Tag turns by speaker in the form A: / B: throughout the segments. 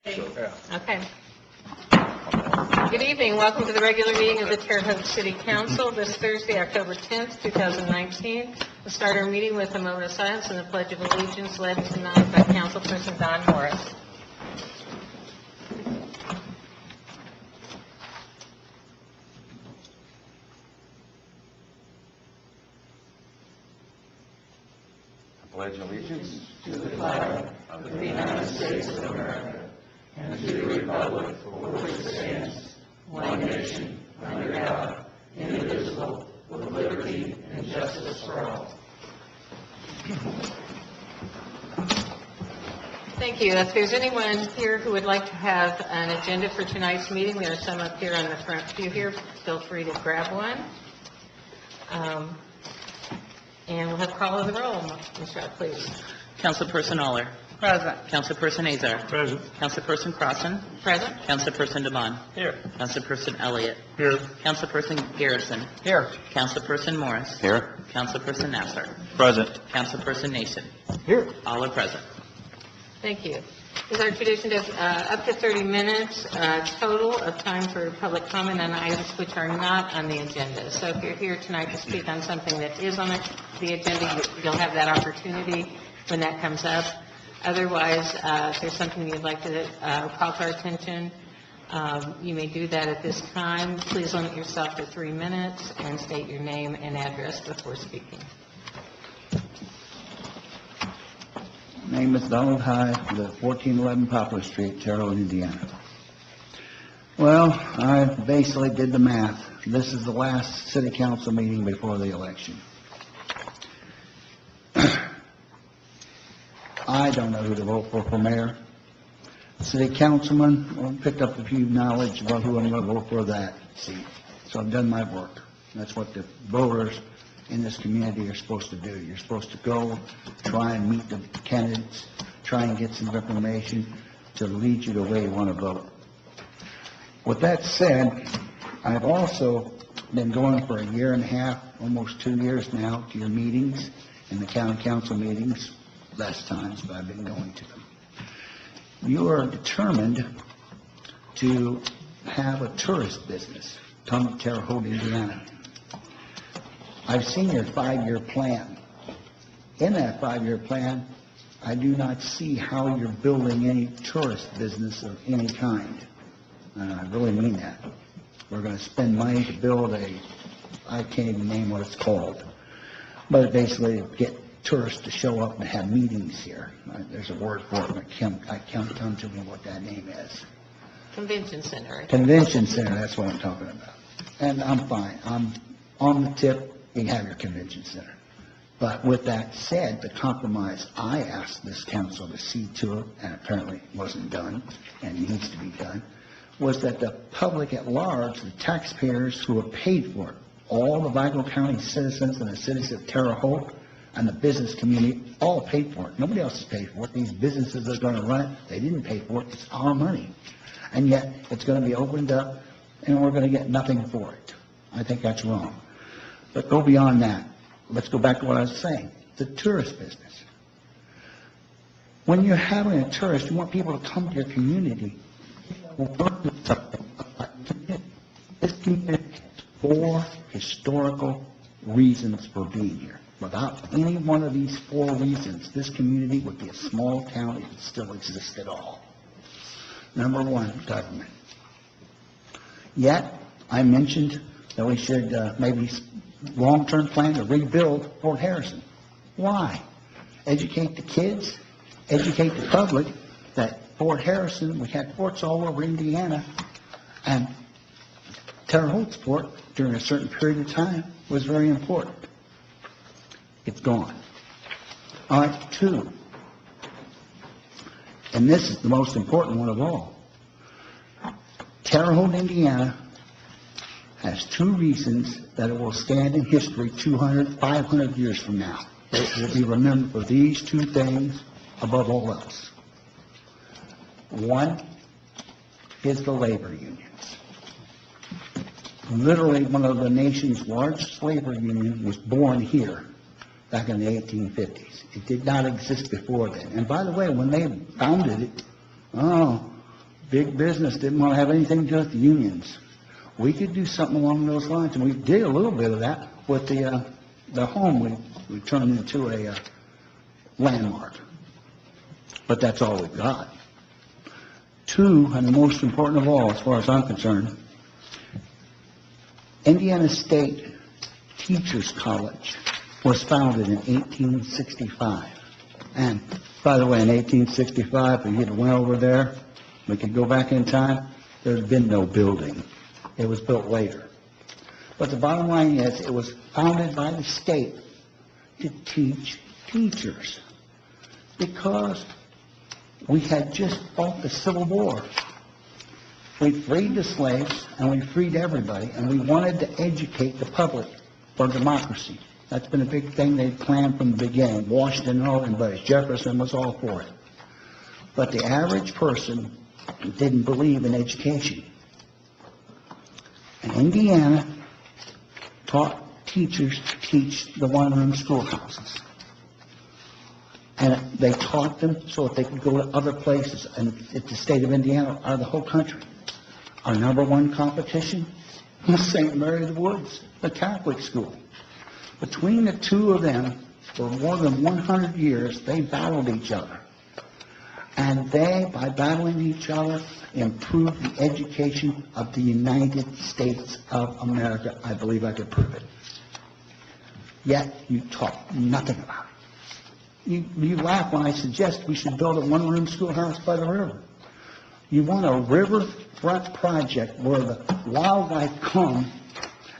A: Yeah.
B: Okay. Good evening. Welcome to the regular meeting of the Terre Haute City Council this Thursday, October 10th, 2019. We'll start our meeting with a moment of silence and the Pledge of Allegiance led tonight by Councilperson Don Morris.
C: I pledge allegiance
D: to the flag of the United States of America and to the republic for which it stands, one nation, under God, indivisible, with liberty and justice for all.
B: Thank you. If there's anyone here who would like to have an agenda for tonight's meeting, there are some up here on the front pew here. Feel free to grab one. And we'll have call of the roll. Ms. Rupp, please.
E: Councilperson Aller.
B: Present.
E: Councilperson Azar.
A: Present.
E: Councilperson Crossan.
B: Present.
E: Councilperson DeBon.
A: Here.
E: Councilperson Elliott.
A: Here.
E: Councilperson Garrison.
A: Here.
E: Councilperson Morris.
C: here.
E: Councilperson Nassar.
A: Present.
E: Councilperson Nation.
A: Here.
E: All are present.
B: Thank you. It's our tradition to have up to 30 minutes total of time for public comment on items which are not on the agenda. So if you're here tonight to speak on something that is on the agenda, you'll have that opportunity when that comes up. Otherwise, if there's something you'd like to call to our attention, you may do that at this time. Please limit yourself to 3 minutes and state your name and address before speaking.
F: Name is Donald High, the 1411 Poplar Street, Terre Haute, Indiana. Well, I basically did the math. This is the last city council meeting before the election. I don't know who to vote for mayor. City councilman, I picked up a few knowledge about who I'm going to vote for that seat. So I've done my work. That's what the voters in this community are supposed to do. You're supposed to go, try and meet the candidates, try and get some information to lead you the way you want to vote. With that said, I've also been going for a year and a half, almost 2 years now, to your meetings and the county council meetings, less times, but I've been going to them. You are determined to have a tourist business come to Terre Haute, Indiana. I've seen your 5-year plan. In that 5-year plan, I do not see how you're building any tourist business of any kind. And I really mean that. We're going to spend money to build I can't even name what it's called, but basically get tourists to show up and have meetings here. There's a word for it, but I can't come to me what that name is.
B: Convention Center.
F: Convention Center, that's what I'm talking about. And I'm fine. I'm on the tip. You can have your convention center. But with that said, the compromise I asked this council to see to it, and apparently wasn't done, and needs to be done, was that the public at large, the taxpayers who have paid for it, all the Vigo County citizens and the cities of Terre Haute and the business community all paid for it. Nobody else has paid for it. These businesses are going to run it. They didn't pay for it. It's our money. And yet it's going to be opened up, and we're going to get nothing for it. I think that's wrong. But go beyond that. Let's go back to what I was saying, the tourist business. When you're having a tourist, you want people to come to your community. This community has 4 historical reasons for being here. Without any one of these 4 reasons, this community would be a small town if it still existed at all. Number 1, government. Yet, I mentioned that we should maybe long-term plan to rebuild Fort Harrison. Why? Educate the kids, educate the public that Fort Harrison, we had forts all over Indiana, and Terre Haute's fort during a certain period of time was very important. It's gone. All right, 2. And this is the most important one of all. Terre Haute, Indiana has 2 reasons that it will stand in history 200, 500 years from now. It will be remembered for these 2 things above all else. 1 is the labor unions. Literally, one of the nation's largest labor unions was born here back in the 1850s. It did not exist before then. And by the way, when they founded it, big business didn't want to have anything to do with the unions. We could do something along those lines, and we did a little bit of that with the home we turned into a landmark. But that's all we've got. Two, and the most important of all, as far as I'm concerned, Indiana State Teachers College was founded in 1865. And, by the way, in 1865, if you went over there, we could go back in time, there'd been no building. It was built later. But the bottom line is, it was founded by the state to teach teachers. Because we had just fought the Civil War. We freed the slaves, and we freed everybody, and we wanted to educate the public for democracy. That's been a big thing they planned from the beginning. Washington and all everybody. Jefferson was all for it. But the average person didn't believe in education. And Indiana taught teachers to teach the one-room schoolhouses. And they taught them so that they could go to other places and at the state of Indiana or the whole country. Our number one competition was St. Mary of the Woods, the Catholic school. Between the two of them, for more than 100 years, they battled each other. And they, by battling each other, improved the education of the United States of America. I believe I could prove it. Yet, you talk nothing about it. You laugh when I suggest we should build a one-room schoolhouse by the river. You want a riverfront project where the wildlife come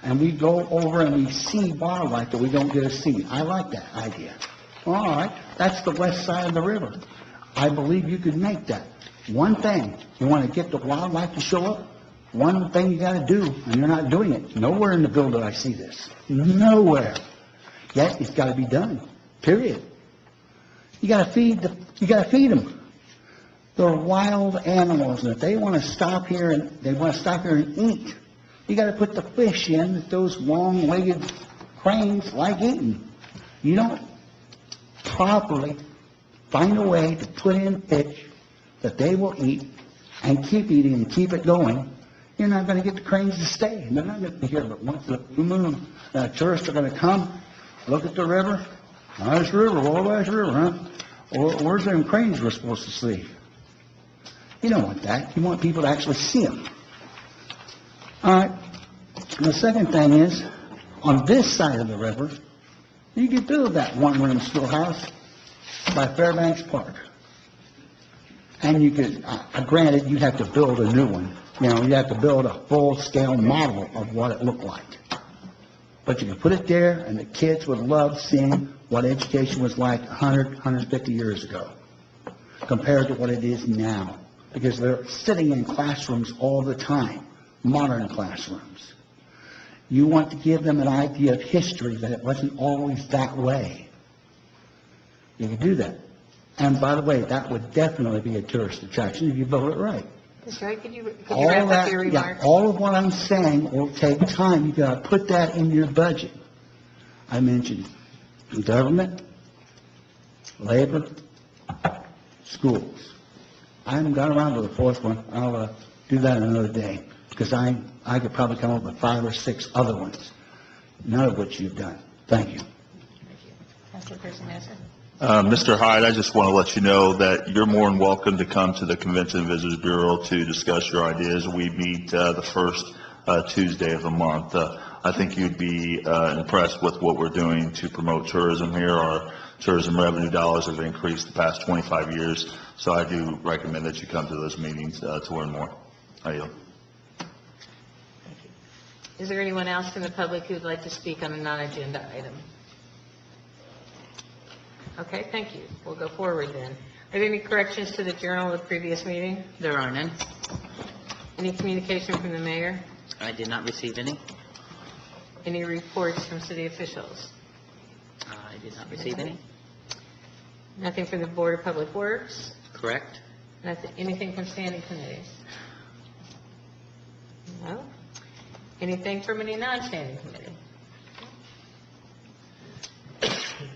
F: and we go over and we see wildlife that we don't get to see. I like that idea. All right, that's the west side of the river. I believe you could make that. One thing, you want to get the wildlife to show up, one thing you got to do, and you're not doing it. Nowhere in the bill do I see this. Nowhere. Yet it's got to be done. Period. You got to feed them. They're wild animals, and if they want to stop here and eat, you got to put the fish in that those long-legged cranes like eating. You don't properly find a way to put in fish that they will eat and keep eating and keep it going, you're not going to get the cranes to stay. They're not going to be here, but once the blue moon, tourists are going to come, look at the river. Nice river, Wabash River, huh? Where's them cranes we're supposed to see? You don't want that. You want people to actually see them. All right. The second thing is, on this side of the river, you could build that one-room schoolhouse by Fairbanks Park. And you could, granted, you'd have to build a new one. You know, you'd have to build a full-scale model of what it looked like. But you can put it there, and the kids would love seeing what education was like 100, 150 years ago compared to what it is now. Because they're sitting in classrooms all the time, modern classrooms. You want to give them an idea of history, that it wasn't always that way. You can do that. And by the way, that would definitely be a tourist attraction if you build it right.
B: That's right. Could you wrap up your remarks?
F: All of what I'm saying will take time. You've got to put that in your budget. I mentioned government, labor, schools. I haven't got around to the fourth one. I'll do that another day, because I could probably come up with 5 or 6 other ones, none of which you've done. Thank you.
B: Councilperson Nasser?
D: Mr. Hyde, I just want to let you know that you're more than welcome to come to the Convention and Visitors Bureau to discuss your ideas. We meet the first Tuesday of the month. I think you'd be impressed with what we're doing to promote tourism here. Our tourism revenue dollars have increased the past 25 years, so I do recommend that you come to those meetings to learn more. I yield.
B: Is there anyone else from the public who would like to speak on a non-agenda item? Okay, thank you. We'll go forward then. Are there any corrections to the journal of the previous meeting?
E: There are none.
B: Any communication from the mayor?
E: I did not receive any.
B: Any reports from city officials?
E: I did not receive any.
B: Nothing from the Board of Public Works?
E: Correct?
B: Anything from standing committees? No? Anything from any non-standing committee?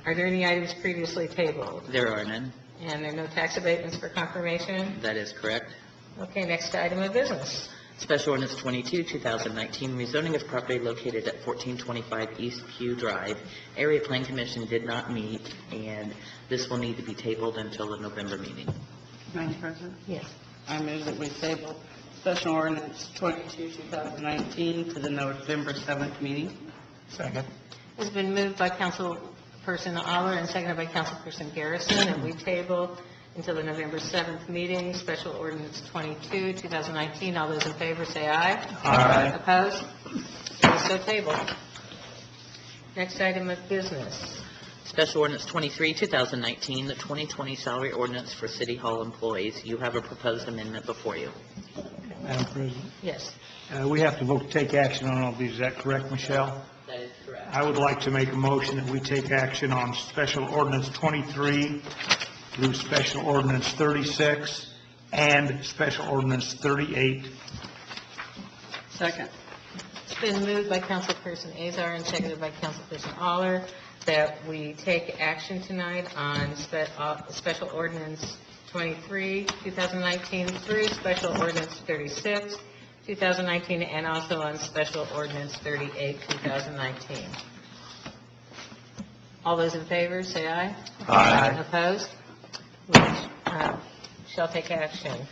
B: Are there any items previously tabled?
E: There are none.
B: And there are no tax abatements for confirmation?
E: That is correct.
B: Okay, next item of business.
E: Special Ordinance 22, 2019, rezoning of property located at 1425 East Q Drive. Area Plan Commission did not meet, and this will need to be tabled until the November meeting.
D: Madam President,
B: Yes.
D: I move that we table Special Ordinance 22, 2019 to the November 7th meeting.
C: Second.
B: It's been moved by Councilperson Aller and seconded by Councilperson Garrison, and we table until the November 7th meeting, Special Ordinance 22, 2019. All those in favor say aye.
C: Aye.
B: Opposed? It is so tabled. Next item of business.
E: Special Ordinance 23, 2019, the 2020 salary ordinance for City Hall employees. You have a proposed amendment before you.
A: Madam President,
B: Yes.
A: we have to vote to take action on all these. Is that correct, Michelle?
E: That is correct.
A: I would like to make a motion that we take action on Special Ordinance 23 through Special Ordinance 36 and Special Ordinance 38.
D: Second.
B: It's been moved by Councilperson Azar and seconded by Councilperson Aller that we take action tonight on Special Ordinance 23, 2019 through Special Ordinance 36, 2019, and also on Special Ordinance 38, 2019. All those in favor, say aye.
C: Aye.
B: Opposed? We shall take action.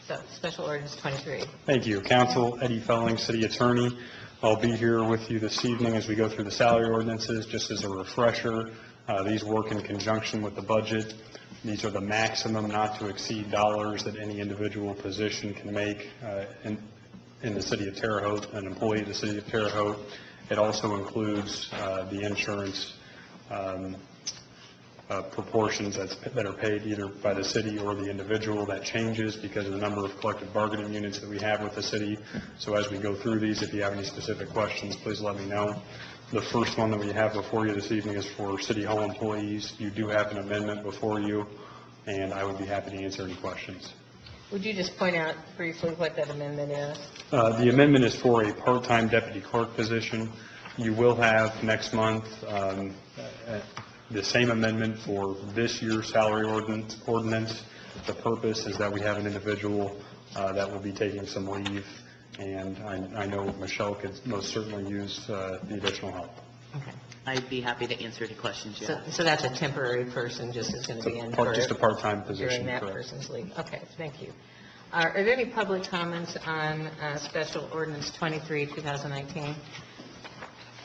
B: So, Special Ordinance 23.
G: Thank you. Council, Eddie Felling, City Attorney. I'll be here with you this evening as we go through the salary ordinances. Just as a refresher, these work in conjunction with the budget. These are the maximum not to exceed dollars that any individual position can make in the City of Terre Haute, an employee of the City of Terre Haute. It also includes the insurance proportions that are paid either by the city or the individual. That changes because of the number of collective bargaining units that we have with the city. So as we go through these, if you have any specific questions, please let me know. The first one that we have before you this evening is for City Hall employees. You do have an amendment before you, and I would be happy to answer any questions.
B: Would you just point out briefly what that amendment is?
G: The amendment is for a part-time deputy clerk position. You will have next month the same amendment for this year's salary ordinance. The purpose is that we have an individual that will be taking some leave, and I know Michelle could most certainly use the additional help.
B: Okay.
E: I'd be happy to answer any questions you have.
B: So that's a temporary person, just is going to be in for
G: Just a part-time position,
B: during that
G: correct.
B: person's leave. Okay, thank you. Are there any public comments on Special Ordinance 23, 2019?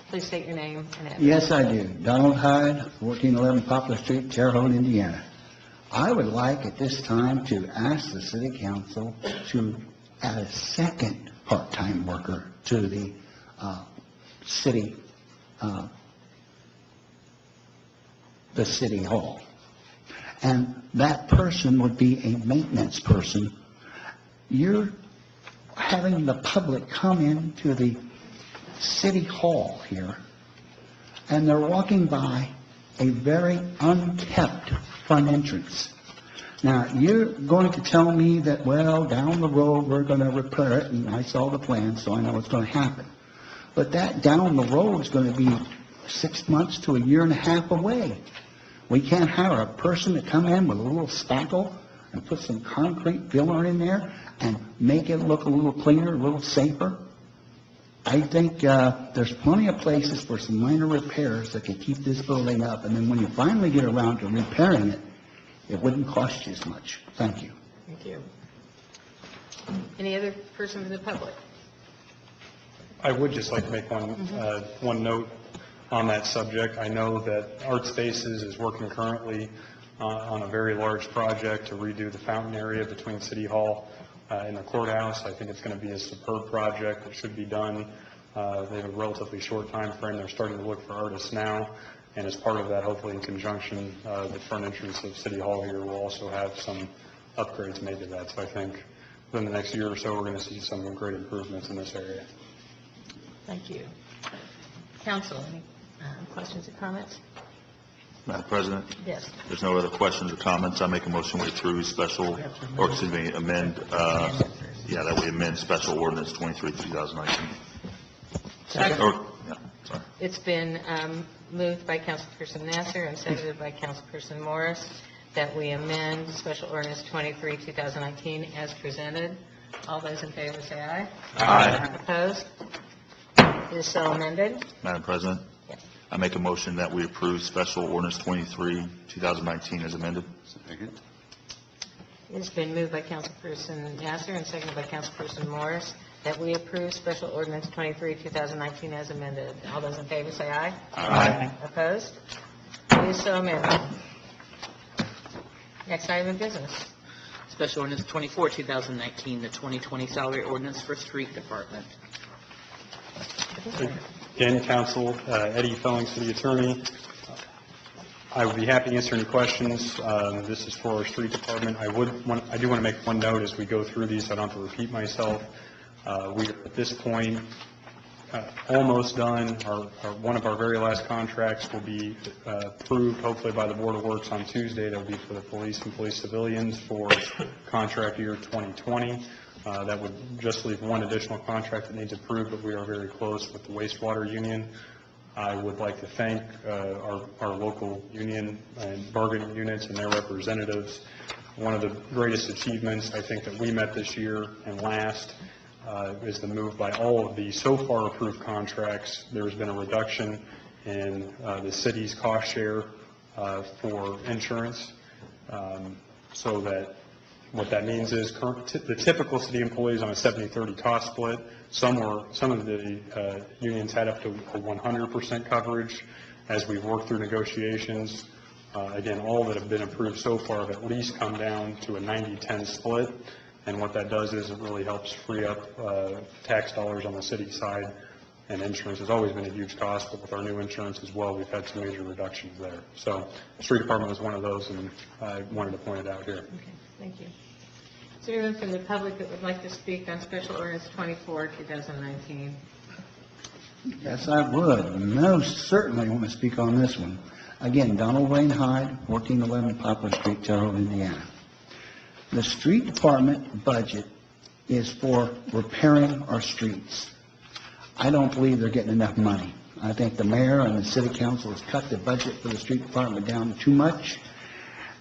B: Please state your name and address.
F: Yes, I do. Donald Hyde, 1411 Poplar Street, Terre Haute, Indiana. I would like at this time to ask the city council to add a second part-time worker to the city hall. And that person would be a maintenance person. You're having the public come into the city hall here, and they're walking by a very unkept front entrance. Now, you're going to tell me that, well, down the road, we're going to repair it, and I saw the plan, so I know what's going to happen. But that down the road is going to be 6 months to a year and a half away. We can't hire a person to come in with a little spackle and put some concrete filler in there and make it look a little cleaner, a little safer. I think there's plenty of places for some minor repairs that can keep this building up, and then when you finally get around to repairing it, it wouldn't cost you as much. Thank you.
B: Thank you. Any other person in the public?
G: I would just like to make one note on that subject. I know that Art Spaces is working currently on a very large project to redo the fountain area between City Hall and the courthouse. I think it's going to be a superb project. It should be done. They have a relatively short time frame. They're starting to look for artists now. And as part of that, hopefully in conjunction, the front entrance of City Hall here will also have some upgrades made to that. So I think within the next year or so, we're going to see some great improvements in this area.
B: Thank you. Council, any questions or comments?
H: Madam President,
B: Yes.
H: if there's no other questions or comments, I make a motion we approve amend, that we amend Special Ordinance 23, 2019. Sorry.
B: It's been moved by Councilperson Nasser and seconded by Councilperson Morris that we amend Special Ordinance 23, 2019 as presented. All those in favor say aye.
H: Aye.
B: Opposed? It is so amended.
H: Madam President,
B: Yes.
H: I make a motion that we approve Special Ordinance 23, 2019 as amended.
C: Second.
B: It's been moved by Councilperson Nasser and seconded by Councilperson Morris that we approve Special Ordinance 23, 2019 as amended. All those in favor say aye.
H: Aye.
B: Opposed? It is so amended. Next item of business.
E: Special Ordinance 24, 2019, the 2020 salary ordinance for street department.
G: Again, Council, Eddie Felling, City Attorney. I would be happy to answer any questions. This is for our street department. I do want to make one note as we go through these, so I don't have to repeat myself. We are at this point almost done. One of our very last contracts will be approved, hopefully by the Board of Works on Tuesday. That will be for the police and police civilians for contract year 2020. That would just leave one additional contract that needs approved, but we are very close with the wastewater union. I would like to thank our local union and bargaining units and their representatives. One of the greatest achievements I think that we met this year and last is the move by all of the so far approved contracts. There has been a reduction in the city's cost share for insurance, so that what that means is the typical city employees on a 70-30 cost split. Some of the unions had up to 100% coverage. As we've worked through negotiations, again, all that have been approved so far have at least come down to a 90-10 split. And what that does is it really helps free up tax dollars on the city side. And insurance has always been a huge cost, but with our new insurance as well, we've had some major reductions there. So the street department was one of those, and I wanted to point it out here.
B: Okay, thank you. Is there anyone from the public that would like to speak on Special Ordinance 24, 2019?
F: Yes, I would. Most certainly want to speak on this one. Again, Donald Wayne Hyde, 1411 Poplar Street, Terre Haute, Indiana. The street department budget is for repairing our streets. I don't believe they're getting enough money. I think the mayor and the city council has cut the budget for the street department down too much.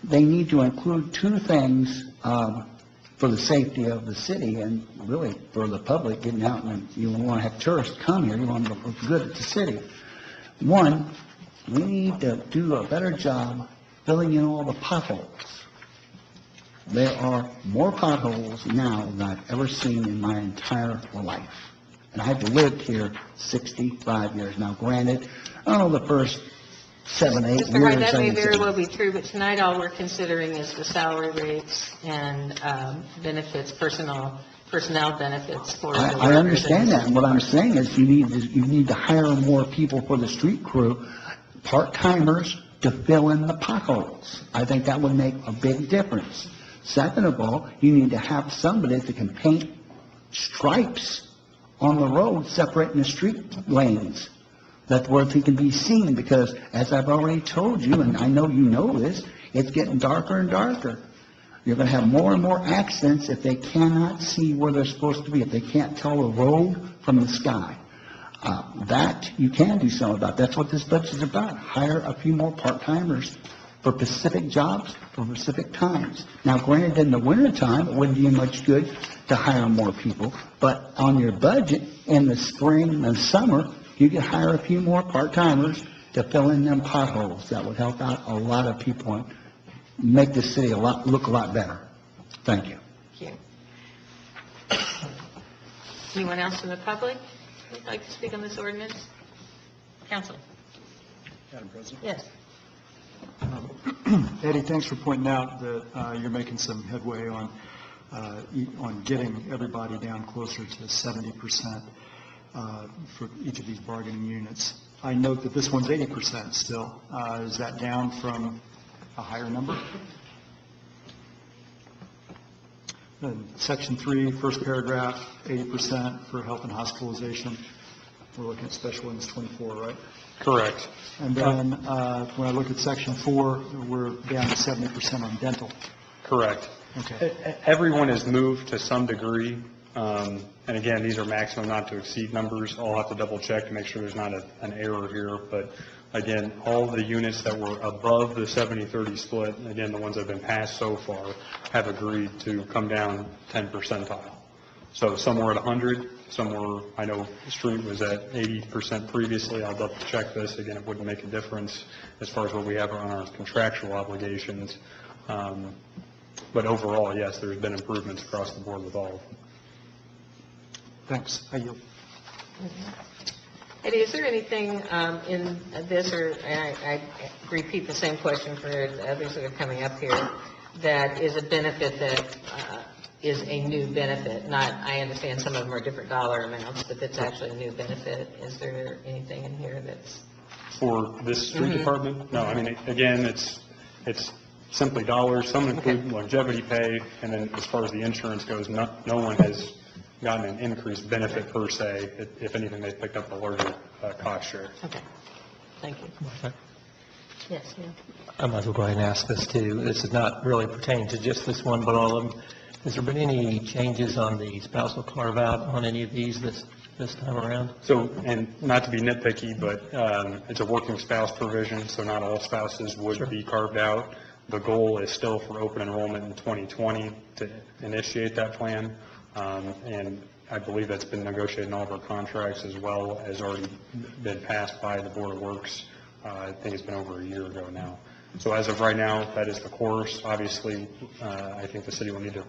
F: They need to include two things for the safety of the city and really for the public getting out, and you want to have tourists come here, you want them to look good at the city. One, we need to do a better job filling in all the potholes. There are more potholes now than I've ever seen in my entire life. And I've lived here 65 years. Now, granted, I don't know the first 7, 8 years.
B: Mr. Hyde, that
F: I
B: may
F: was
B: very
F: here.
B: well be true, but tonight all we're considering is the salary rates and benefits, personnel benefits for the
F: I
B: workers.
F: understand that, and what I'm saying is you need to hire more people for the street crew, part-timers, to fill in the potholes. I think that would make a big difference. Second of all, you need to have somebody that can paint stripes on the road separating the street lanes. That's where they can be seen, because as I've already told you, and I know you know this, it's getting darker and darker. You're going to have more and more accidents if they cannot see where they're supposed to be, if they can't tell the road from the sky. That you can do something about. That's what this budget is about. Hire a few more part-timers for specific jobs, for specific times. Now, granted, in the wintertime, it wouldn't be much good to hire more people, but on your budget in the spring and summer, you could hire a few more part-timers to fill in them potholes. That would help out a lot of people and make the city look a lot better. Thank you.
B: Thank you. Anyone else from the public who'd like to speak on this ordinance? Council?
I: Madam President?
B: Yes.
I: Eddie, thanks for pointing out that you're making some headway on getting everybody down closer to 70% for each of these bargaining units. I note that this one's 80% still. Is that down from a higher number? Then Section 3, first paragraph, 80% for health and hospitalization. We're looking at Special Ordinance 24, right?
G: Correct.
I: And then when I look at Section 4, we're down to 70% on dental.
G: Correct.
I: Okay.
G: Everyone has moved to some degree, and again, these are maximum not to exceed numbers. I'll have to double check to make sure there's not an error here, but Again, all the units that were above the 70-30 split, again, the ones that have been passed so far, have agreed to come down 10 percentile. So some were at 100, some were, I know Street was at 80% previously. I'll double check this. Again, it wouldn't make a difference as far as what we have on our contractual obligations. But overall, yes, there's been improvements across the board with all of them.
I: Thanks. I yield.
B: Eddie, is there anything in this, or and I repeat the same question for the others that are coming up here, that is a benefit that is a new benefit? Not, I understand some of them are different dollar amounts, but that's actually a new benefit. Is there anything in here that's...
G: For this street department? No, I mean, again, it's simply dollars. Some include longevity pay, and then as far as the insurance goes, no one has gotten an increased benefit per se. If anything, they picked up a larger cost share.
B: Okay, thank you. Yes, yeah.
J: I might as well go ahead and ask this too. This is not really pertaining to just this one, but all of them. Has there been any changes on the spousal carve-out on any of these this time around?
G: So, and not to be nitpicky, but it's a working spouse provision, so not all spouses would be carved out. The goal is still for open enrollment in 2020 to initiate that plan. And I believe that's been negotiated in all of our contracts, as well as already been passed by the Board of Works. I think it's been over a year ago now. So as of right now, that is the course. Obviously, I think the city will need to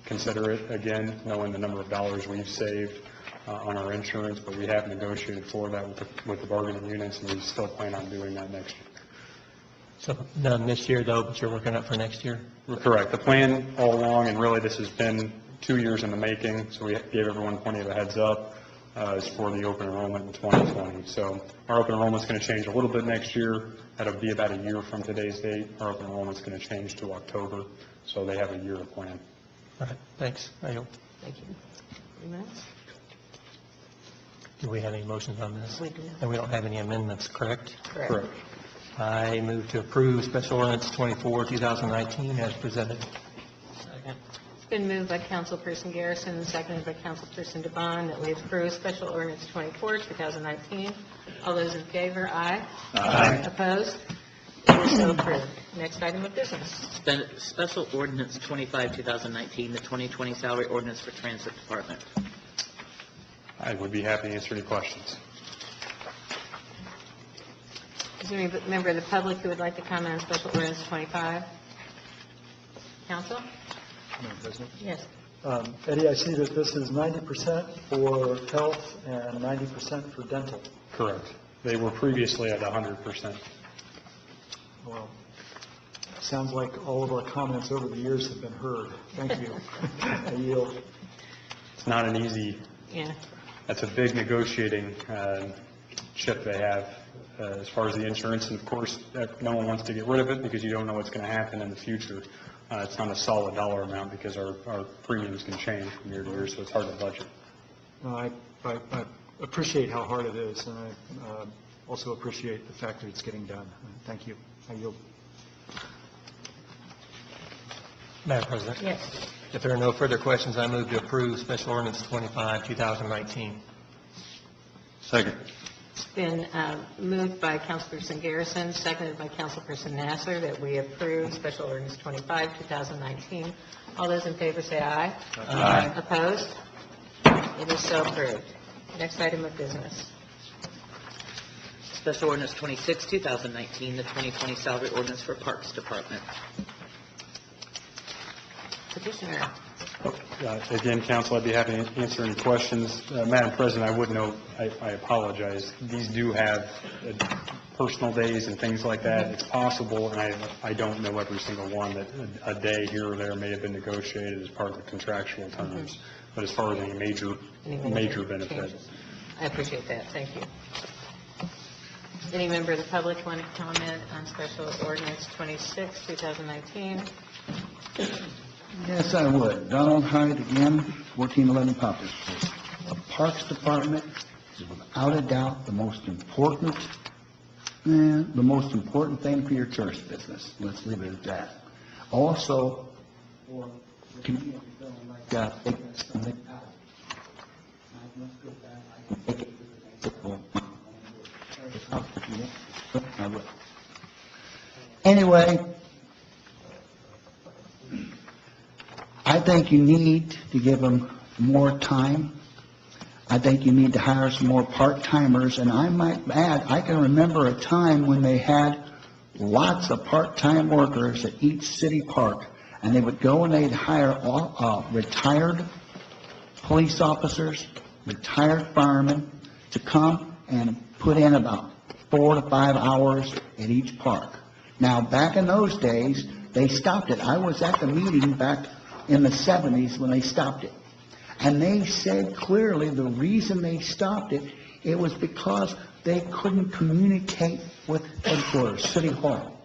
G: consider it again, knowing the number of dollars we've saved on our insurance, but we have negotiated for that with the bargaining units, and we still plan on doing that next year.
J: So none this year though, but you're working up for next year?
G: Correct. The plan all along, and really this has been 2 years in the making, so we gave everyone plenty of a heads up, is for the open enrollment in 2020. So our open enrollment's going to change a little bit next year. That'll be about a year from today's date. Our open enrollment's going to change to October, so they have a year to plan.
J: All right, thanks. I yield.
B: Thank you. 3 minutes?
J: Do we have any motions on this?
B: We do.
J: And we don't have any amendments, correct?
B: Correct.
J: I move to approve Special Ordinance 24, 2019 as presented.
B: It's been moved by Councilperson Garrison and seconded by Councilperson DeBon that we approve Special Ordinance 24, 2019. All those in favor, aye.
H: Aye.
B: Opposed? It is so approved. Next item of business.
E: Special Ordinance 25, 2019, the 2020 salary ordinance for Transit Department.
G: I would be happy to answer any questions.
B: Is there any member of the public who would like to comment on Special Ordinance 25? Council?
I: Madam President.
B: Yes.
I: Eddie, I see that this is 90% for health and 90% for dental.
G: Correct. They were previously at 100%.
I: Well, sounds like all of our comments over the years have been heard. Thank you. I yield.
G: It's not an easy,
B: Yeah.
G: that's a big negotiating chip they have as far as the insurance, and of course, no one wants to get rid of it because you don't know what's going to happen in the future. It's not a solid dollar amount because our premiums can change from year to year, so it's hard to budget.
I: I appreciate how hard it is, and I also appreciate the fact that it's getting done. Thank you. I yield.
J: Madam President?
B: Yes.
J: If there are no further questions, I move to approve Special Ordinance 25, 2019.
H: Second.
B: It's been moved by Councilperson Garrison, seconded by Councilperson Nasser, that we approve Special Ordinance 25, 2019. All those in favor say aye.
H: Aye.
B: Opposed? It is so approved. Next item of business.
E: Special Ordinance 26, 2019, the 2020 salary ordinance for Parks Department.
B: Petitioner.
G: Again, council, I'd be happy to answer any questions. Madam President, I would note, I apologize, these do have personal days and things like that. It's possible, and I don't know every single one, that a day here or there may have been negotiated as part of the contractual terms. But as far as any major benefit.
B: Changes. I appreciate that. Thank you. Any member of the public want to comment on Special Ordinance 26, 2019?
F: Yes, I would. Donald Hyde again, 1411 Poplar Street. The Parks Department is without a doubt the most important thing for your tourist business. Let's leave it at that. Also, for the community feeling like that, they got something out. I must go back. I can take it to the next level. Anyway, I think you need to give them more time. I think you need to hire some more part-timers, and I might add, I can remember a time when they had lots of part-time workers at each city park, and they would go and they'd hire retired police officers, retired firemen to come and put in about 4 to 5 hours at each park. Now, back in those days, they stopped it. I was at the meeting back in the 70s when they stopped it. And they said clearly the reason they stopped it, it was because they couldn't communicate with headquarters, City Hall.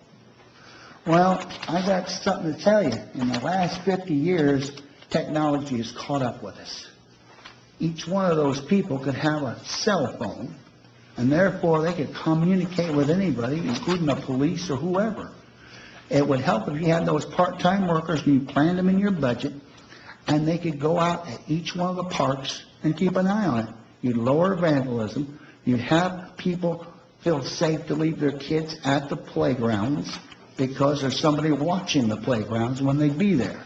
F: Well, I got something to tell you. In the last 50 years, technology has caught up with us. Each one of those people could have a cell phone, and therefore they could communicate with anybody, including the police or whoever. It would help if you had those part-time workers and you planned them in your budget, and they could go out at each one of the parks and keep an eye on it. You'd lower vandalism. You'd have people feel safe to leave their kids at the playgrounds because there's somebody watching the playgrounds when they'd be there.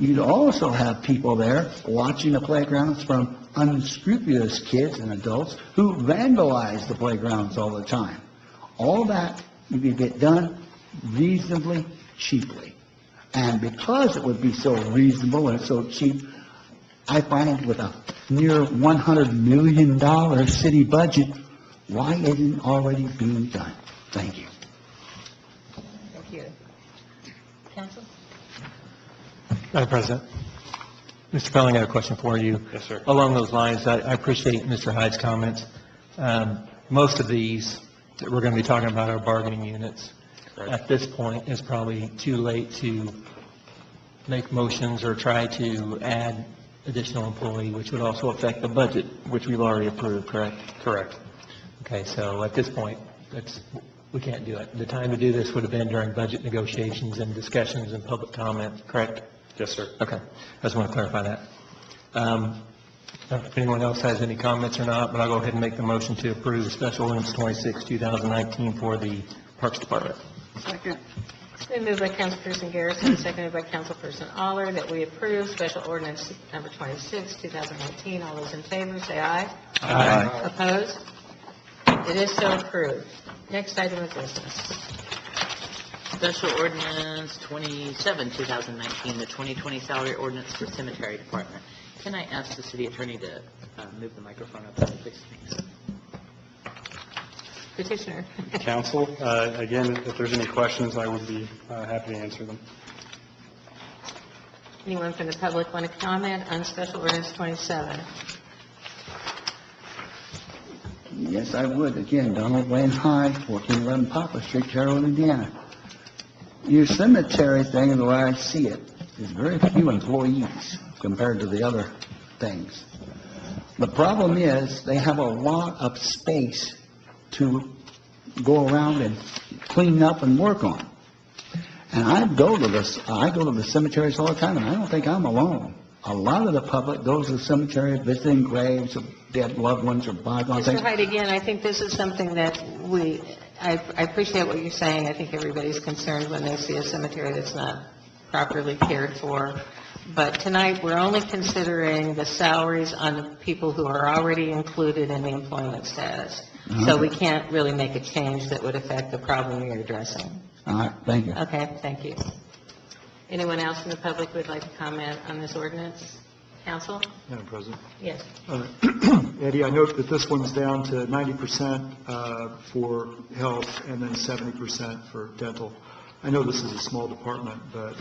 F: You'd also have people there watching the playgrounds from unscrupulous kids and adults who vandalize the playgrounds all the time. All that you could get done reasonably cheaply. And because it would be so reasonable and so cheap, I find with a near $100 million city budget, why isn't it already being done? Thank you.
B: Thank you. Counsel?
J: Madam President, Mr. Felling, I have a question for you.
G: Yes, sir.
J: Along those lines, I appreciate Mr. Hyde's comments. Most of these that we're going to be talking about are bargaining units. At this point, it's probably too late to make motions or try to add additional employee, which would also affect the budget, which we've already approved, correct?
G: Correct.
J: Okay, so at this point, we can't do it. The time to do this would have been during budget negotiations and discussions and public comment, correct?
G: Yes, sir.
J: Okay, I just want to clarify that. I don't know if anyone else has any comments or not, but I'll go ahead and make the motion to approve Special Ordinance 26, 2019 for the Parks Department.
F: Second.
B: It's been moved by Councilperson Garrison, seconded by Councilperson Aller, that we approve Special Ordinance Number 26, 2019. All those in favor, say aye.
H: Aye.
B: Opposed? It is so approved. Next item of business.
E: Special Ordinance 27, 2019, the 2020 salary ordinance for Cemetery Department. Can I ask the city attorney to move the microphone up, please? Thanks.
B: Petitioner.
G: Council, again, if there's any questions, I would be happy to answer them.
B: Anyone from the public want to comment on Special Ordinance 27?
F: Yes, I would. Again, Donald Wayne Hyde, 1411 Poplar Street, Terrell, Indiana. Your cemetery thing, the way I see it, is very few employees compared to the other things. The problem is they have a lot of space to go around and clean up and work on. And I go to the cemeteries all the time, and I don't think I'm alone. A lot of the public goes to the cemetery visiting graves of dead loved ones or bygone
B: Mr.
F: things.
B: Hyde, again, I think this is something that I appreciate what you're saying. I think everybody's concerned when they see a cemetery that's not properly cared for. But tonight, we're only considering the salaries on the people who are already included in the employment status. So we can't really make a change that would affect the problem you're addressing.
F: All right, thank you.
B: Okay, thank you. Anyone else in the public who would like to comment on this ordinance? Council?
I: Madam President.
B: Yes.
I: Eddie, I note that this one's down to 90% for health and then 70% for dental. I know this is a small department, but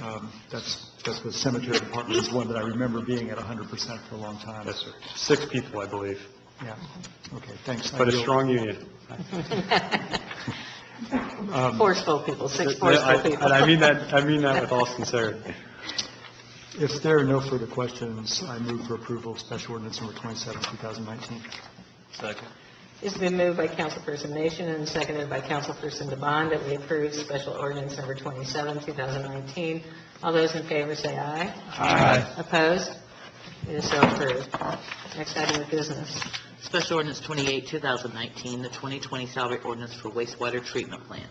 I: that's the cemetery department is one that I remember being at 100% for a long time.
G: Yes, sir. 6 people, I believe,
I: Yeah. Okay, thanks.
G: but a strong union.
B: Forceful people, 6 forceful people.
G: And I mean that with all sincerity.
I: If there are no further questions, I move for approval of Special Ordinance Number 27, 2019.
H: Second.
B: It's been moved by Councilperson Nation and seconded by Councilperson DeBon that we approve Special Ordinance Number 27, 2019. All those in favor say aye.
H: Aye.
B: Opposed? It is so approved. Next item of business.
E: Special Ordinance 28, 2019, the 2020 salary ordinance for wastewater treatment plant.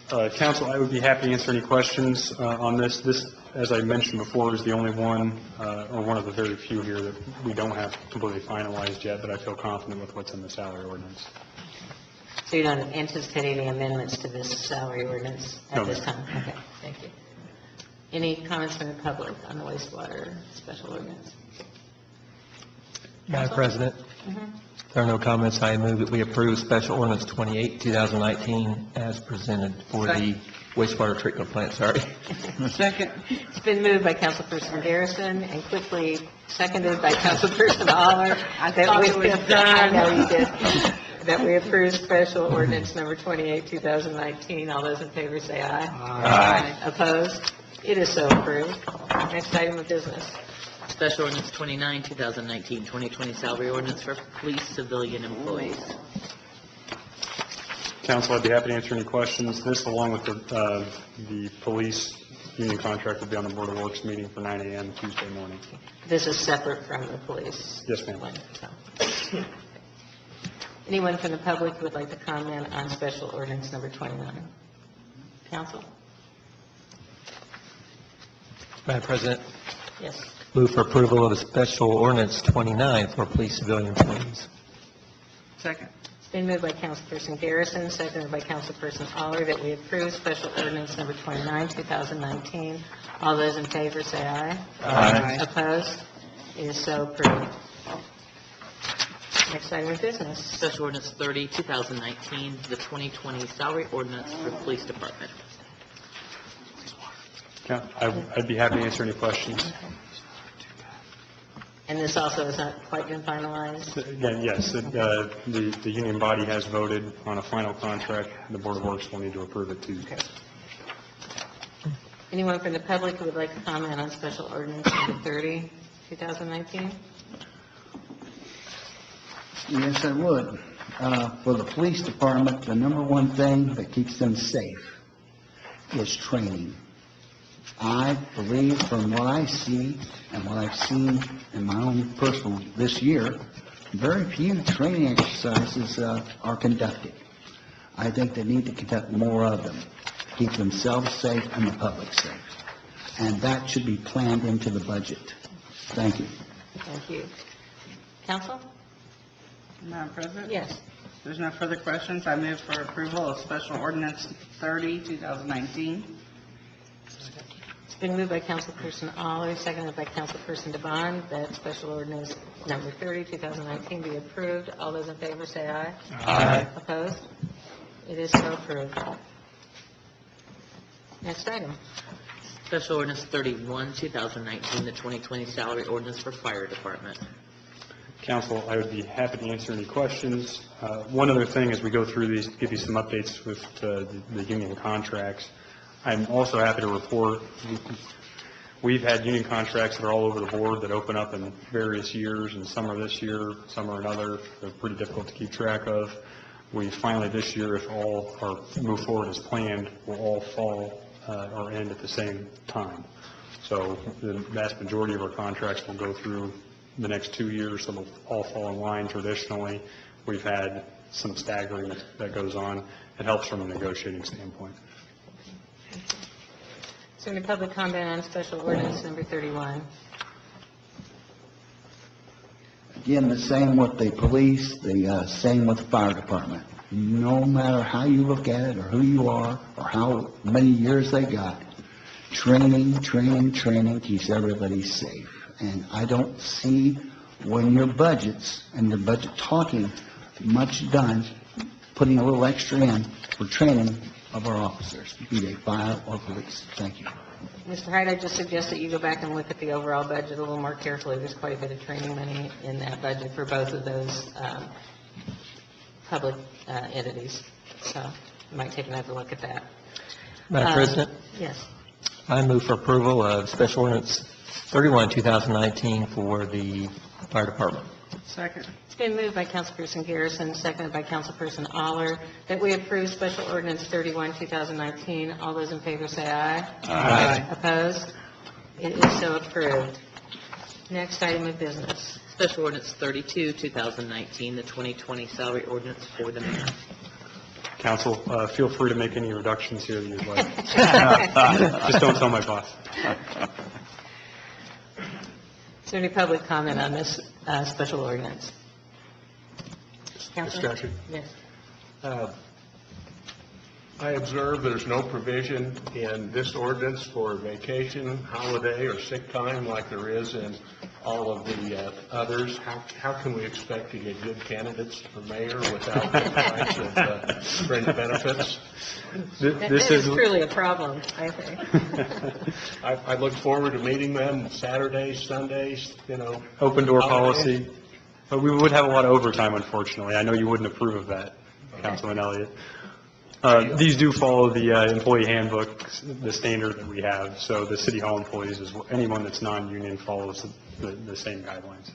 G: Council, I would be happy to answer any questions on this. This, as I mentioned before, is the only one, or one of the very few here that we don't have completely finalized yet, but I feel confident with what's in the salary ordinance.
B: So you don't anticipate any amendments to this salary ordinance
G: No,
B: at this
G: ma'am.
B: time? Okay, thank you. Any comments from the public on the wastewater special ordinance?
J: Madam
B: Counsel?
J: President,
B: Mhm.
J: if there are no comments, I move that we approve Special Ordinance 28, 2019, as presented for the wastewater treatment plant, sorry.
F: Second.
B: It's been moved by Councilperson Garrison and quickly seconded by Councilperson Aller. That we I know you did. That we approve Special Ordinance number 28, 2019. All those in favor say aye. Aye. Opposed? It is so approved. Next item of business.
E: Special Ordinance 29, 2019, 2020 salary ordinance for police civilian employees.
G: Council, I'd be happy to answer any questions. This, along with the police union contract, will be on the Board of Works meeting for 9 a.m. Tuesday morning.
B: This is separate from the police.
G: Yes, ma'am.
B: one, so. Anyone from the public who would like to comment on Special Ordinance number 29? Council?
J: Madam President,
B: Yes.
J: move for approval of Special Ordinance 29 for police civilian employees.
F: Second.
B: It's been moved by Councilperson Garrison, seconded by Councilperson Aller, that we approve Special Ordinance number 29, 2019. All those in favor say aye.
J: Aye.
B: Opposed? It is so approved. Next item of business.
E: Special Ordinance 30, 2019, the 2020 salary ordinance for the police department.
G: I'd be happy to answer any questions.
B: And this also has not quite been finalized.
G: Again, yes, the union body has voted on a final contract. The Board of Works will need to approve it Tuesday.
B: Anyone from the public who would like to comment on Special Ordinance number 30, 2019?
F: Yes, I would. For the police department, the number one thing that keeps them safe is training. I believe from what I see and what I've seen in my own personal this year, very few training exercises are conducted. I think they need to conduct more of them, keep themselves safe and the public safe. And that should be planned into the budget. Thank you.
B: Thank you. Council?
K: Madam President?
B: Yes.
K: If there's no further questions, I move for approval of Special Ordinance 30, 2019.
B: It's been moved by Councilperson Aller, seconded by Councilperson DeBon, that Special Ordinance number 30, 2019 be approved. All those in favor say aye.
J: Aye.
B: Opposed? It is so approved. Next item.
E: Special Ordinance 31, 2019, the 2020 salary ordinance for fire department.
G: Council, I would be happy to answer any questions. One other thing, as we go through these, give you some updates with the union contracts. I'm also happy to report, we've had union contracts that are all over the board that open up in various years, and some are this year, some are another. They're pretty difficult to keep track of. We finally, this year, if all are move forward as planned, will all fall or end at the same time. So the vast majority of our contracts will go through the next 2 years, so they'll all fall in line traditionally. We've had some staggering that goes on. It helps from a negotiating standpoint.
B: Is there any public comment on Special Ordinance number 31?
F: Again, the same with the police, the same with the fire department. No matter how you look at it, or who you are, or how many years they got, training keeps everybody safe. And I don't see when your budgets and your budget talking much done, putting a little extra in for training of our officers, be they fire or police. Thank you.
B: Mr. Hyde, I just suggest that you go back and look at the overall budget a little more carefully. There's quite a bit of training money in that budget for both of those public entities. So you might take another look at that.
J: Madam President,
B: Yes.
J: I move for approval of Special Ordinance 31, 2019 for the fire department.
K: Second.
B: It's been moved by Councilperson Garrison, seconded by Councilperson Aller, that we approve Special Ordinance 31, 2019. All those in favor say aye.
J: Aye.
B: Opposed? It is so approved. Next item of business.
E: Special Ordinance 32, 2019, the 2020 salary ordinance for the mayor.
G: Council, feel free to make any reductions here that you'd like. Just don't tell my boss.
B: Is there any public comment on this special ordinance? Counselor?
L: Discussion.
B: Yes.
L: I observe there's no provision in this ordinance for vacation, holiday, or sick time like there is in all of the others. How can we expect to get good candidates for mayor without the types of fringe benefits?
G: This
B: That is
G: is,
B: truly a problem, I think.
L: I look forward to meeting them Saturdays, Sundays,
G: open door
L: holidays.
G: policy, but we would have a lot of overtime, unfortunately. I know you wouldn't approve of that, Councilman Elliott. These do follow the employee handbook, the standard that we have, so the city hall employees, anyone that's non-union follows the same guidelines.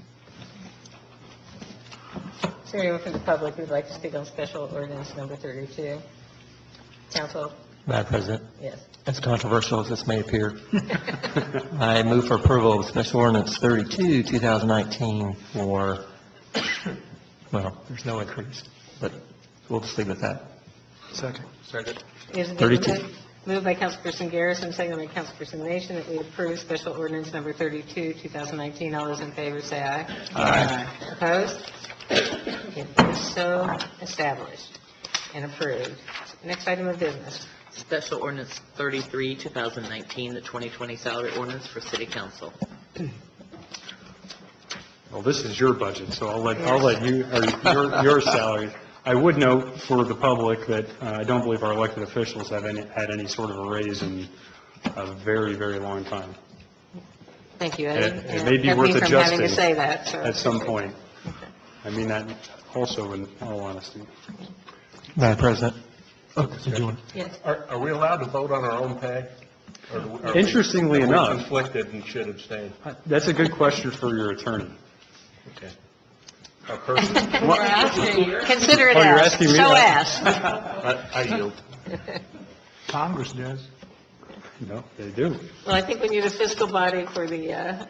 B: Is there anyone from the public who would like to speak on special ordinance number 32? Council?
J: Madam President,
B: Yes.
J: as controversial as this may appear, I move for approval of special ordinance 32, 2019 for, well, there's no increase, but we'll just leave it at that.
L: Second.
B: Is it
J: 32.
B: Moved by Councilperson Garrison, seconded by Councilperson Nation, that we approve special ordinance number 32, 2019. All those in favor say aye.
J: Aye.
B: Opposed? It is so established and approved. Next item of business.
E: Special ordinance 33, 2019, the 2020 salary ordinance for city council.
G: Well, this is your budget, so I'll let you, or your salary. I would note for the public that I don't believe our elected officials have had any sort of a raise in a very, very long time.
B: Thank you.
G: It may be
B: Kept me
G: worth
B: from having to
G: adjusting
B: say that, so.
G: at some point. I mean that also in all honesty.
J: Madam President. Oh, did you want?
B: Yes.
L: Are we allowed to vote on our own pay? Or are we-
G: Interestingly
L: are we
G: enough-
L: conflicted and should abstain?
G: That's a good question for your attorney.
L: Okay. A person,
B: We're asking, consider it
G: Oh, you're
B: asked.
G: asking me
B: So
G: that?
B: asked.
L: I yield.
A: Congress does.
G: No, they do.
B: Well, I think we need a fiscal body for the,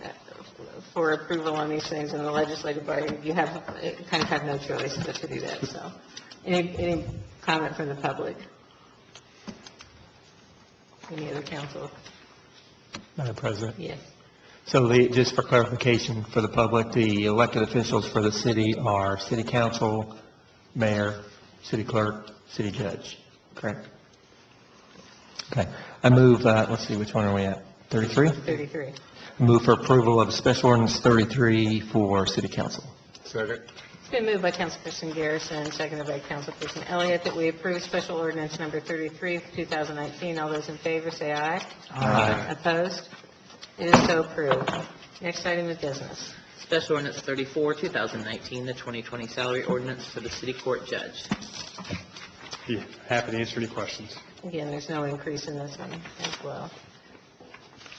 B: for approval on these things, and the legislative body, you have, kind of have no choice but to do that, so. Any comment from the public? Any other council?
J: Madam President.
B: Yes.
J: So just for clarification for the public, the elected officials for the city are city council, mayor, city clerk, city judge, correct? Okay. I move, let's see, which one are we at? 33?
B: 33.
J: I move for approval of special ordinance 33 for city council.
L: Second.
B: It's been moved by Councilperson Garrison, seconded by Councilperson Elliott, that we approve special ordinance number 33 for 2019. All those in favor say aye.
J: Aye.
B: Opposed? It is so approved. Next item of business.
E: Special ordinance 34, 2019, the 2020 salary ordinance for the city court judge.
G: Be happy to answer any questions.
B: Again, there's no increase in this one as well.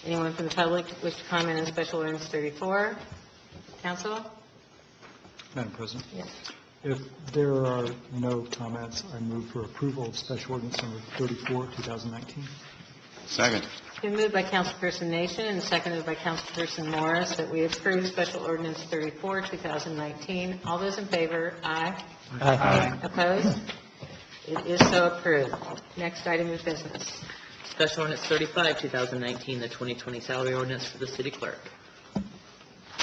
B: Anyone from the public wish to comment on special ordinance 34? Council?
I: Madam President,
B: Yes.
I: if there are no comments, I move for approval of special ordinance number 34, 2019.
C: Second.
B: It's been moved by Councilperson Nation and seconded by Councilperson Morris that we approve special ordinance 34, 2019. All those in favor, aye.
J: Aye.
B: Opposed? It is so approved. Next item of business.
E: Special ordinance 35, 2019, the 2020 salary ordinance for the city clerk.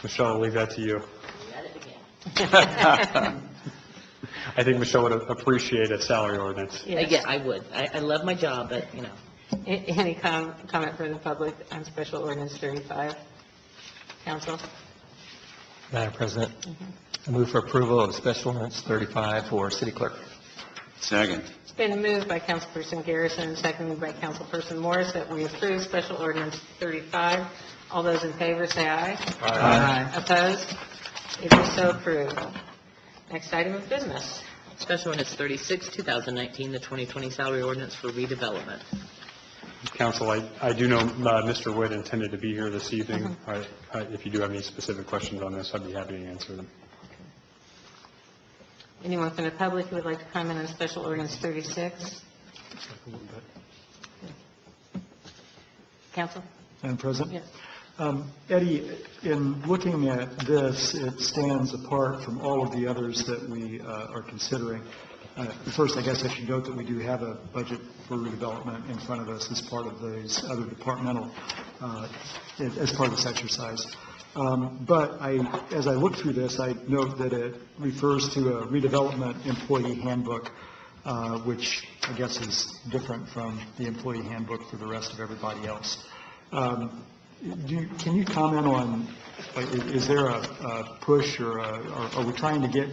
G: Michelle, I'll leave that to you.
E: Got it again.
G: I think Michelle would appreciate a salary ordinance.
B: Yes.
E: Yeah, I would. I love my job, but, you know.
B: Any comment from the public on special ordinance 35? Council?
J: Madam President. I move for approval of special ordinance 35 for city clerk.
C: Second.
B: It's been moved by Councilperson Garrison and seconded by Councilperson Morris that we approve special ordinance 35. All those in favor say aye.
J: Aye.
B: Opposed? It is so approved. Next item of business.
E: Special ordinance 36, 2019, the 2020 salary ordinance for redevelopment.
G: Council, I do know Mr. Witt intended to be here this evening. If you do have any specific questions on this, I'd be happy to answer them.
B: Anyone from the public who would like to comment on special ordinance 36? Council?
I: Madam President?
B: Yes.
I: Eddie, in looking at this, it stands apart from all of the others that we are considering. First, I guess I should note that we do have a budget for redevelopment in front of us as part of these other departmental, as part of this exercise. But as I look through this, I note that it refers to a redevelopment employee handbook, which I guess is different from the employee handbook for the rest of everybody else. Can you comment on, is there a push or are we trying to get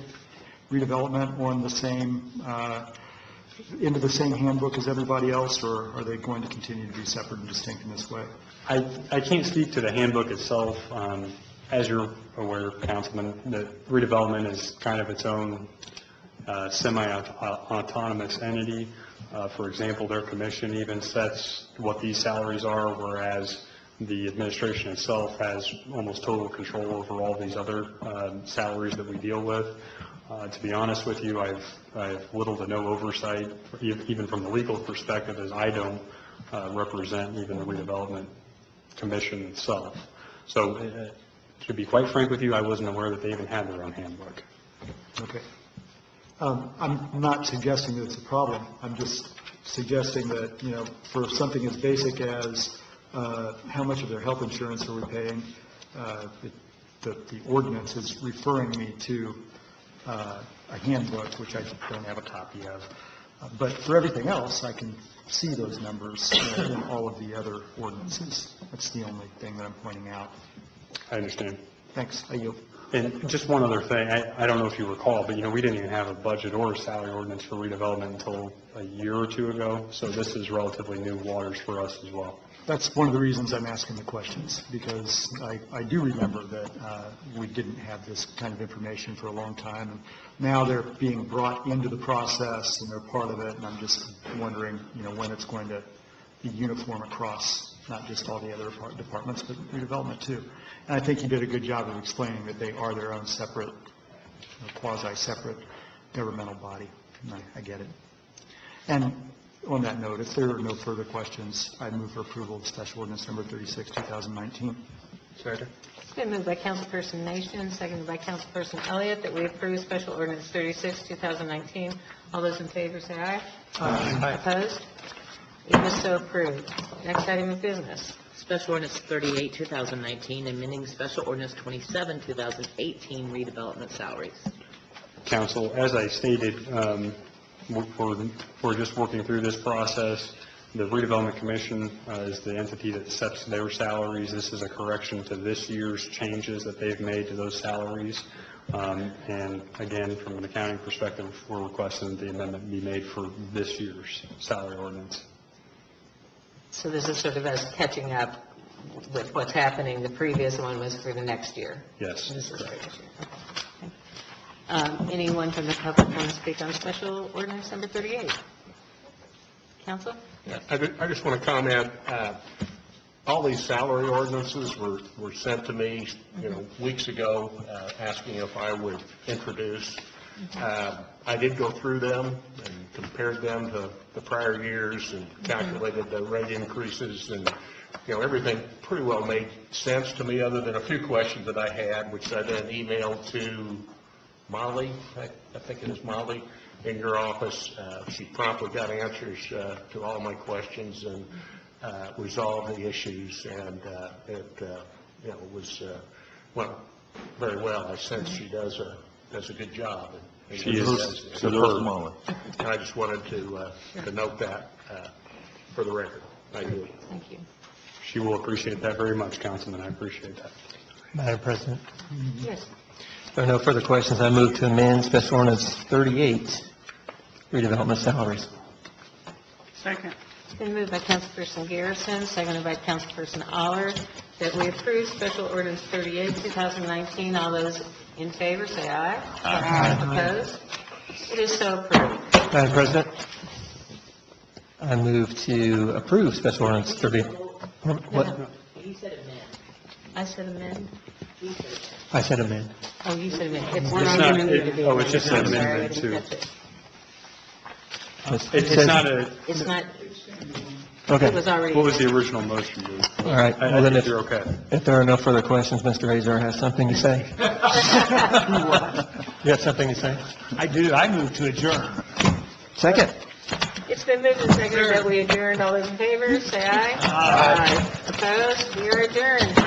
I: redevelopment on the same, into the same handbook as everybody else, or are they going to continue to be separate and distinct in this way?
G: I can't speak to the handbook itself. As you're aware, Councilman, that redevelopment is kind of its own semi-autonomous entity. For example, their commission even sets what these salaries are, whereas the administration itself has almost total control over all these other salaries that we deal with. To be honest with you, I have little to no oversight, even from the legal perspective, as I don't represent even the redevelopment commission itself. So, to be quite frank with you, I wasn't aware that they even had their own handbook.
I: Okay. I'm not suggesting that it's a problem. I'm just suggesting that, for something as basic as how much of their health insurance are we paying, the ordinance is referring me to a handbook, which I don't have a copy of. But for everything else, I can see those numbers in all of the other ordinances. That's the only thing that I'm pointing out.
G: I understand.
I: Thanks. I yield.
G: And just one other thing, I don't know if you recall, but we didn't even have a budget or a salary ordinance for redevelopment until a year or two ago, so this is relatively new waters for us as well.
I: That's one of the reasons I'm asking the questions, because I do remember that we didn't have this kind of information for a long time, and now they're being brought into the process and they're part of it, and I'm just wondering, when it's going to be uniform across not just all the other departments, but redevelopment too. And I think you did a good job of explaining that they are their own separate, quasi-separate governmental body. And I get it. And on that note, if there are no further questions, I move for approval of special ordinance number 36, 2019.
L: Second.
B: It's been moved by Councilperson Nation, seconded by Councilperson Elliott, that we approve special ordinance 36, 2019. All those in favor say aye. Aye. Opposed? It is so approved. Next item of business.
E: Special ordinance 38, 2019, amending special ordinance 27, 2018, redevelopment salaries.
G: Council, as I stated, we're just working through this process. The redevelopment commission is the entity that sets their salaries. This is a correction to this year's changes that they've made to those salaries. And again, from an accounting perspective, we're requesting that the amendment be made for this year's salary ordinance.
B: So this is sort of us catching up with what's happening. The previous one was for the next year.
G: Yes.
B: This is for this year. Okay. Anyone from the public want to speak on special ordinance number 38? Council?
L: Yeah, I just want to comment, all these salary ordinances were sent to me, weeks ago, asking if I would introduce. I did go through them and compared them to the prior years and calculated the rate increases, and everything pretty well made sense to me, other than a few questions that I had, which I then emailed to Molly, I think it is Molly, in your office. She promptly got answers to all my questions and resolved the issues, and it was went very well. I sense she does a good job. And
G: She is.
H: So does Molly.
L: And I just wanted to note that for the record. Thank you.
B: Thank you.
G: She will appreciate that very much, Councilman. I appreciate that.
J: Madam President,
B: Yes.
J: if there are no further questions, I move to amend special ordinance 38, redevelopment salaries.
K: Second.
B: It's been moved by Councilperson Garrison, seconded by Councilperson Aller, that we approve special ordinance 38, 2019. All those in favor say aye. Aye. Opposed? It is so approved.
J: Madam President, I move to approve special ordinance 38. What?
E: You said amend.
B: I said amend.
J: I said amend.
B: Oh, you said amend. It's
G: It's
B: not
G: not-
B: amended to be
G: oh, it's just an
B: amended. I'm sorry, I
G: amendment
B: didn't
G: to-
B: catch it.
G: It's not a,
B: It's not,
J: Okay.
B: it was already.
G: what was the original motion?
J: All right.
G: I
J: Well, then
G: think
J: if,
G: you're okay.
J: if there are no further questions, Mr. Azar has something to say. You have something to say?
A: I do. I move to adjourn.
D: Second.
B: It's been moved and seconded that we adjourn. All those in favor, say aye. Aye. Opposed? We are adjourned.